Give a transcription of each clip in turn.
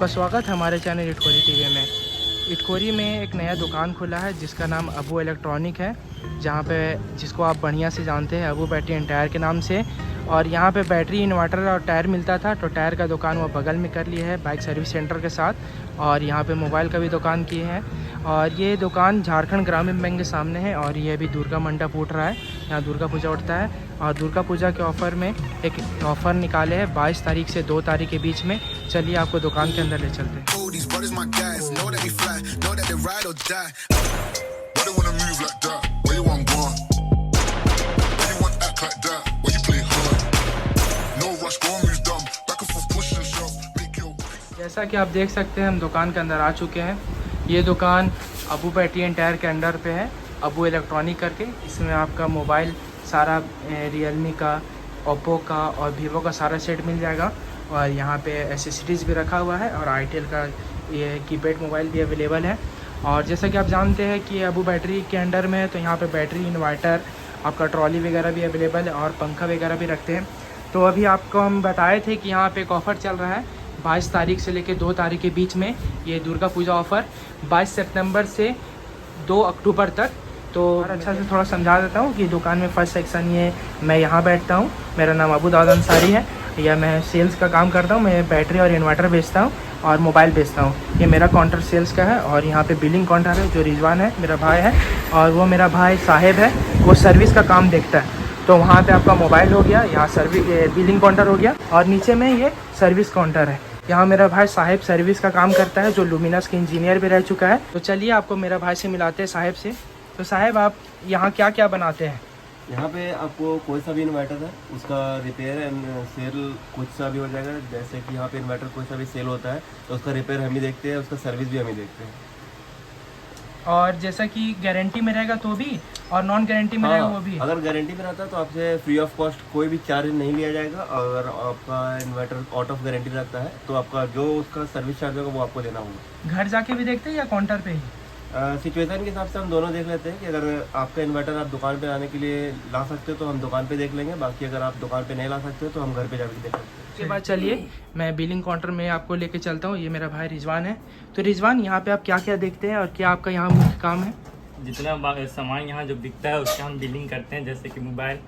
स्वागत है हमारे चैनल इटखोरी टीवी में। इटखोरी में एक नया दुकान खुला है जिसका नाम अबू इलेक्ट्रॉनिक है, जहाँ पे जिसको आप बढ़िया से जानते हैं अबू बैटरी एंड टायर के नाम से। और यहाँ पे बैटरी, इन्वर्टर और टायर मिलता था, तो टायर का दुकान वो बगल में कर लिए है बाइक सर्विस सेंटर के साथ। और यहाँ पे मोबाइल का भी दुकान किए हैं। और ये दुकान झारखंड ग्रामीण बैंक के सामने है। और ये अभी दुर्गा मंडप उठ रहा है, यहाँ दुर्गा पूजा उठता है। और दुर्गा पूजा के ऑफ़र में एक ऑफ़र निकाले हैं 22 तारीख से 2 तारीख के बीच में। चलिए आपको दुकान के अंदर ले चलते हैं। जैसा कि आप देख सकते हैं हम दुकान के अंदर आ चुके हैं। ये दुकान अबू बैटरी एंड टायर के अंडर पे है, अबू इलेक्ट्रॉनिक करके। इसमें आपका मोबाइल सारा रियलमी का, ओप्पो का और वीवो का सारा सेट मिल जाएगा। और यहाँ पे एसेसरीज़ भी रखा हुआ है और आईटेल का ये कीपैड मोबाइल भी अवेलेबल है। और जैसा कि आप जानते हैं कि अबू बैटरी के अंडर में है, तो यहाँ पे बैटरी, इन्वर्टर, आपका ट्रॉली वगैरह भी अवेलेबल है और पंखा वगैरह भी रखते हैं। तो अभी आपको हम बताए थे कि यहाँ पे एक ऑफ़र चल रहा है 22 तारीख से लेकर 2 तारीख के बीच में। ये दुर्गा पूजा ऑफ़र 22 सितंबर से 2 अक्टूबर तक। तो अच्छा से थोड़ा समझा देता हूँ कि दुकान में फ़र्स्ट सेक्शन ये मैं यहाँ बैठता हूँ। मेरा नाम अबू दाऊद अंसारी है। या मैं सेल्स का काम करता हूँ। मैं बैटरी और इन्वर्टर बेचता हूँ और मोबाइल बेचता हूँ। ये मेरा काउंटर सेल्स का है। और यहाँ पे बिलिंग काउंटर है, जो रिजवान है मेरा भाई है, और वो मेरा भाई साहिब है, वो सर्विस का काम देखता है। तो वहाँ पे आपका मोबाइल हो गया, यहाँ बिलिंग काउंटर हो गया, और नीचे में ये सर्विस काउंटर है। यहाँ मेरा भाई साहिब सर्विस का काम करता है, जो लुमिनस के इंजीनियर भी रह चुका है। तो चलिए आपको मेरा भाई से मिलाते हैं साहिब से। तो साहिब, आप यहाँ क्या क्या बनाते हैं? यहाँ पे आपको कोई सा भी इन्वर्टर है उसका रिपेयर एंड सेल कुछ सा भी हो जाएगा। जैसे कि यहाँ पे इन्वर्टर कोई सा भी सेल होता है तो उसका रिपेयर हम ही देखते हैं, उसका सर्विस भी हम ही देखते हैं। और जैसा कि गारंटी में रहेगा तो भी, और नॉन गारंटी में रहेगा वो भी? अगर गारंटी में रहता है तो आपसे फ्री ऑफ कॉस्ट कोई भी चार्ज नहीं लिया जाएगा। अगर आपका इन्वर्टर आउट ऑफ गारंटी रहता है तो आपका जो उसका सर्विस चार्ज होगा वो आपको देना होगा। घर जाके भी देखते हैं या काउंटर पे ही? सिचुएशन के हिसाब से हम दोनों देख लेते हैं कि अगर आपका इन्वर्टर आप दुकान पे लाने के लिए ला सकते हो तो हम दुकान पे देख लेंगे। बाकी अगर आप दुकान पे नहीं ला सकते हो तो हम घर पे जाकर देख सकते हैं। उसके बाद चलिए मैं बिलिंग काउंटर में आपको लेके चलता हूँ। ये मेरा भाई रिजवान है। तो रिजवान, यहाँ पे आप क्या क्या देखते हैं और क्या आपका यहाँ मुख्य काम है? जितना सामान यहाँ जो बिकता है उसका हम बिलिंग करते हैं। जैसे कि मोबाइल,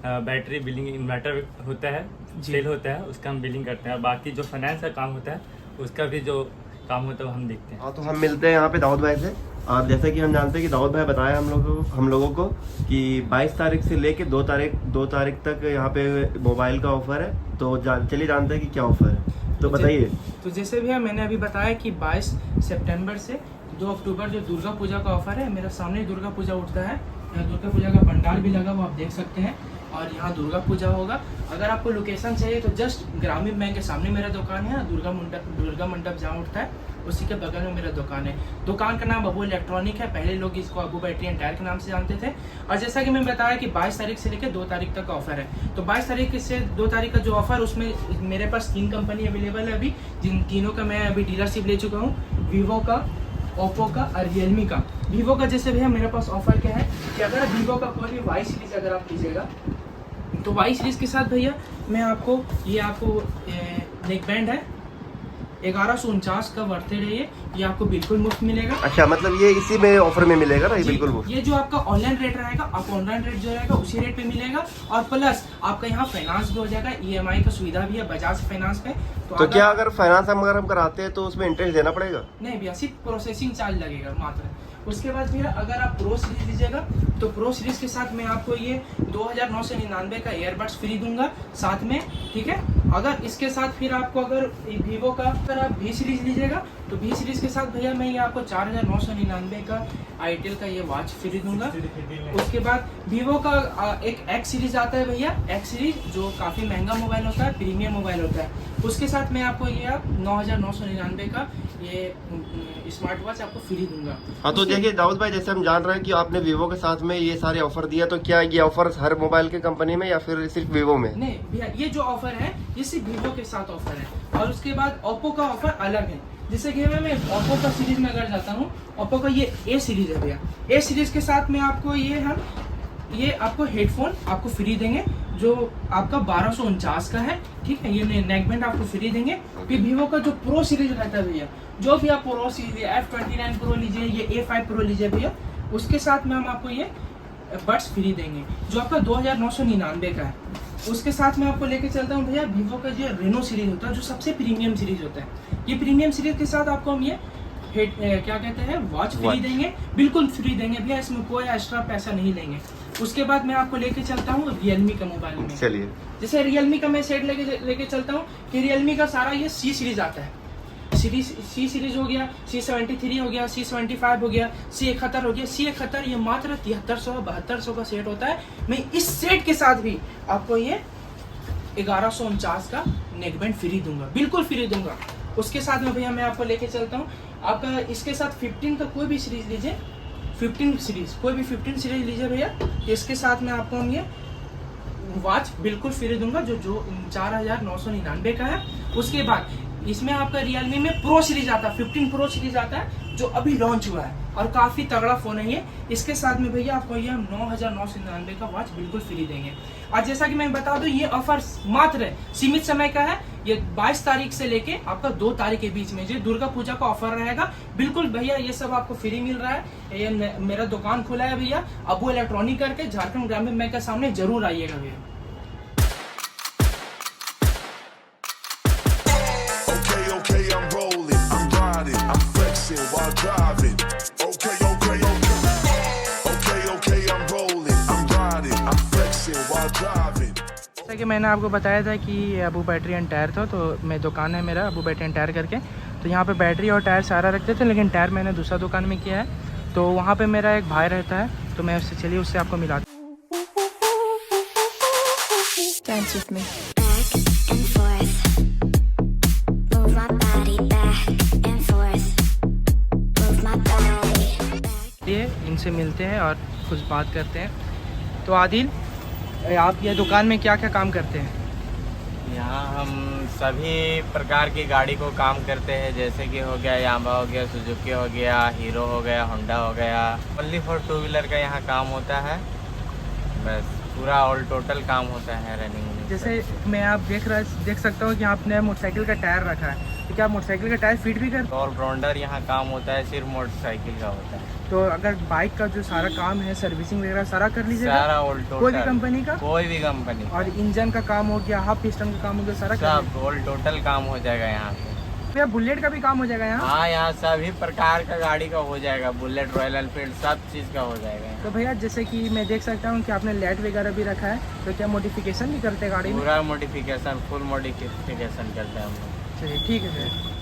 बैटरी बिलिंग, इन्वर्टर होता है, सेल होता है, उसका हम बिलिंग करते हैं। और बाकी जो फाइनेंस का काम होता है उसका भी जो काम होता है वो हम देखते हैं। हाँ, तो हम मिलते हैं यहाँ पे दाऊद भाई से। और जैसे कि हम जानते हैं कि दाऊद भाई बताया हम लोगों को कि 22 तारीख से लेके 2 तारीख तक यहाँ पे मोबाइल का ऑफर है। तो चलिए जानते हैं कि क्या ऑफर है, तो बताइए। तो जैसे भी मैंने अभी बताया कि 22 सितंबर से 2 अक्टूबर जो दुर्गा पूजा का ऑफर है, मेरा सामने दुर्गा पूजा उठता है। यहाँ दुर्गा पूजा का पंडाल भी लगा हुआ आप देख सकते हैं। और यहाँ दुर्गा पूजा होगा। अगर आपको लोकेशन चाहिए तो जस्ट ग्रामीण बैंक के सामने मेरा दुकान है। दुर्गा मंडप जहाँ उठता है उसी के बगल में मेरा दुकान है। दुकान का नाम अबू इलेक्ट्रॉनिक है। पहले लोग इसको अबू बैटरी एंड टायर के नाम से जानते थे। और जैसा कि मैं बताया कि 22 तारीख से लेकर 2 तारीख तक का ऑफर है। तो 22 तारीख से 2 तारीख का जो ऑफर, उसमें मेरे पास 3 कंपनी अवेलेबल है अभी, जिन तीनों का मैं अभी डीलरशिप ले चुका हूँ। वीवो का, ओप्पो का और रियलमी का। वीवो का जैसे भैया मेरे पास ऑफर क्या है कि अगर वीवो का कोई भी वाई सीरीज अगर आप लीजिएगा तो वाई सीरीज के साथ भैया मैं आपको नेक बैंड है 1149 का बर्थडे है, ये आपको बिल्कुल मुफ्त मिलेगा। अच्छा, मतलब ये इसी में ऑफर में मिलेगा ना? ये बिल्कुल मुफ्त। ये जो आपका ऑनलाइन रेट रहेगा, आप ऑनलाइन रेट जो रहेगा उसी रेट पे मिलेगा। और प्लस आपका यहाँ फाइनेंस भी हो जाएगा, ईएमआई का सुविधा भी है बजाज फाइनेंस पे। तो क्या अगर फाइनेंस हम कराते हैं तो उसमें इंटरेस्ट देना पड़ेगा? नहीं भैया, सिर्फ प्रोसेसिंग चार्ज लगेगा मात्र। उसके बाद भैया अगर आप प्रो सीरीज लीजिएगा तो प्रो सीरीज के साथ मैं आपको ये 2999 का ईयरबड्स फ्री दूंगा साथ में, ठीक है। अगर इसके साथ फिर आपको अगर वीवो का अगर आप वी सीरीज लीजिएगा तो वी सीरीज के साथ भैया मैं ये आपको 4999 का आईटेल का ये वॉच फ्री दूंगा। उसके बाद वीवो का एक एक्स सीरीज आता है भैया, एक्स सीरीज जो काफ़ी महंगा मोबाइल होता है, प्रीमियम मोबाइल होता है। उसके साथ मैं आपको ये 9999 का ये स्मार्ट वॉच आपको फ्री दूंगा। हाँ, तो देखिए दाऊद भाई, जैसे हम जान रहे हैं कि आपने वीवो के साथ में ये सारे ऑफर दिया, तो क्या ये ऑफर हर मोबाइल के कंपनी में या फिर सिर्फ वीवो में? नहीं भैया, ये जो ऑफर है ये सिर्फ वीवो के साथ ऑफर है। और उसके बाद ओप्पो का ऑफर अलग है। जैसे कि मैं ओप्पो का सीरीज में अगर जाता हूँ, ओप्पो का ये ए सीरीज है भैया। ए सीरीज के साथ में आपको ये आपको हेडफोन आपको फ्री देंगे। जो आपका 1249 का है, ठीक है। ये नेक बैंड आपको फ्री देंगे। फिर वीवो का जो प्रो सीरीज रहता है भैया, जो भी आप प्रो सीरीज F29 प्रो लीजिए, ये A5 प्रो लीजिए भैया, उसके साथ में हम आपको ये बड्स फ्री देंगे जो आपका 2999 का है। उसके साथ में आपको लेके चलता हूँ भैया वीवो का जो रेनो सीरीज होता है, जो सबसे प्रीमियम सीरीज होता है। ये प्रीमियम सीरीज के साथ आपको हम ये क्या कहते हैं वॉच फ्री देंगे, बिल्कुल फ्री देंगे भैया, इसमें कोई एक्स्ट्रा पैसा नहीं लेंगे। उसके बाद मैं आपको लेके चलता हूँ रियलमी का मोबाइल में। चलिए, जैसे रियलमी का मैं सेट लेके चलता हूँ कि रियलमी का सारा ये सी सीरीज आता है। सी सीरीज हो गया, C73 हो गया, C75 हो गया, C71 हो गया। C71 ये मात्र 7300-7200 का सेट होता है। मैं इस सेट के साथ भी आपको ये 1149 का नेक बैंड फ्री दूंगा, बिल्कुल फ्री दूंगा। उसके साथ में भैया मैं आपको लेके चलता हूँ आपका इसके साथ 15 का कोई भी सीरीज लीजिए, 15 सीरीज कोई भी 15 सीरीज लीजिए भैया, इसके साथ में आपको हम ये वॉच बिल्कुल फ्री दूंगा जो 4999 का है। उसके बाद इसमें आपका रियलमी में प्रो सीरीज आता है, 15 प्रो सीरीज आता है जो अभी लॉन्च हुआ है और काफी तगड़ा फोन है ये। इसके साथ में भैया आपको ये 9999 का वॉच बिल्कुल फ्री देंगे। और जैसा कि मैं बता दूं ये ऑफर मात्र सीमित समय का है, ये 22 तारीख से लेके आपका 2 तारीख के बीच में, जो दुर्गा पूजा का ऑफर रहेगा। बिल्कुल भैया ये सब आपको फ्री मिल रहा है। ये मेरा दुकान खुला है भैया अबू इलेक्ट्रॉनिक करके, झारखंड ग्रामीण बैंक के सामने जरूर आइएगा भैया। Okay, I'm rolling, I'm riding, I'm flexing while driving. Okay, I'm rolling, I'm riding, I'm flexing while driving. जैसा कि मैंने आपको बताया था कि अबू बैटरी एंड टायर था, तो मैं दुकान है मेरा अबू बैटरी एंड टायर करके, तो यहाँ पे बैटरी और टायर सारा रखते थे, लेकिन टायर मैंने दूसरा दुकान में किया है। तो वहाँ पे मेरा एक भाई रहता है, तो मैं उससे चलिए उससे आपको मिलाता हूँ। Dance with me. Back and forth, move my body back and forth, move my body back. ये इनसे मिलते हैं और कुछ बात करते हैं। तो आदिल, आप ये दुकान में क्या क्या काम करते हैं? यहाँ हम सभी प्रकार की गाड़ी को काम करते हैं, जैसे कि हो गया यामाहा हो गया, सुजुकी हो गया, हीरो हो गया, होंडा हो गया। ओनली फॉर 2 व्हीलर का यहाँ काम होता है, बस पूरा ऑल टोटल काम होता है रनिंग में। जैसे मैं आप देख सकता हूँ कि आपने मोटरसाइकिल का टायर रखा है, तो क्या मोटरसाइकिल का टायर फिट भी करते? ऑलराउंडर यहाँ काम होता है, सिर्फ मोटरसाइकिल का होता है। तो अगर बाइक का जो सारा काम है, सर्विसिंग वगैरह सारा कर लीजिएगा? सारा ऑल टोटल, कोई भी कंपनी का? कोई भी कंपनी। और इंजन का काम हो गया, हाफ पिस्टन का काम हो गया, सारा सब ऑल टोटल काम हो जाएगा यहाँ पे। भैया बुलेट का भी काम हो जाएगा यहाँ? हाँ, यहाँ सभी प्रकार का गाड़ी का हो जाएगा, बुलेट, रॉयल एनफील्ड, सब चीज़ का हो जाएगा यहाँ। तो भैया जैसे कि मैं देख सकता हूँ कि आपने लाइट वगैरह भी रखा है, तो क्या मॉडिफिकेशन भी करते हैं गाड़ी में? पूरा मॉडिफिकेशन, फुल मॉडिफिकेशन करते हैं हम लोग। चलिए ठीक है भैया।